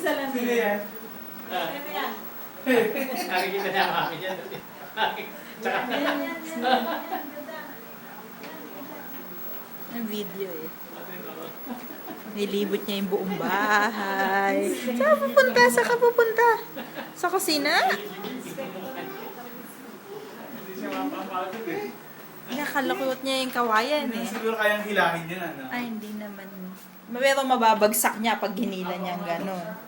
salamin. Sino yan? Ano yan? Nakikita niya mami niya. Tsaka, Yan. Ang video eh. Nilibot niya yung buong bahay. Saan pupunta? Saan ka pupunta? Sa kusina? hindi siya mapapagod eh. Nakalukot niya yung kawayan Hindi eh. siguro kayang hilahin yan, ano? Ay, hindi naman. Pero mababagsak niya pag hinila niya gano'n.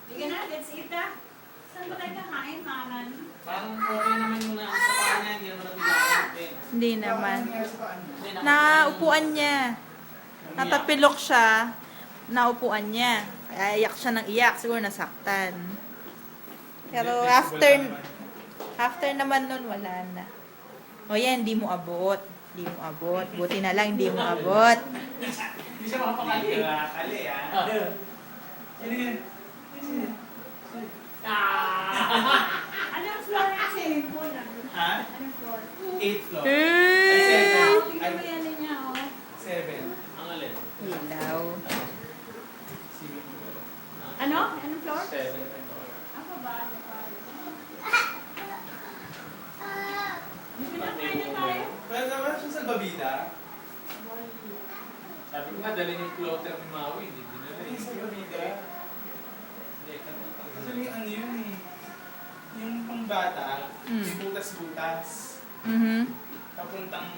Sige na, let's eat na. Saan ba tayo kakain, Manan? Parang okay naman muna ang sa niya, hindi naman nabilaan din. Hindi naman. Hindi na- Naupuan niya. Natapilok siya. Naupuan niya. Kaya iyak siya ng iyak. Siguro nasaktan. Pero after naman nun, wala na. O yan, hindi mo abot. Hindi mo abot. Buti na lang, hindi mo abot. Hindi siya mapakali. Kali, ah. Sino yan? Anong floor kasi? Ha? Anong floor? 8th floor. Eh! Tingnan mo yan niya, oh. 7. Ang alin? Ilaw. Ano? Anong floor? 7. Ako ba? Pinakain na tayo. Pero naman siya sa Babida. Sabi ko nga, dalhin yung plotter ni Maui. Hindi dinala Ay, sa Babida. Hindi, Actually, ano yun eh. Yung pangbata, yung butas-butas. Papuntang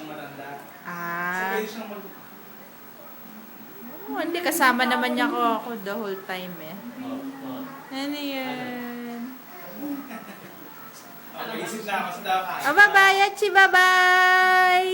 matanda. Ah. Sabay siyang Oh, hindi, kasama naman niya ako the whole time eh. Ano yan? Okay, isip na ako sa dakain. Oh, bye-bye, Achi, bye-bye!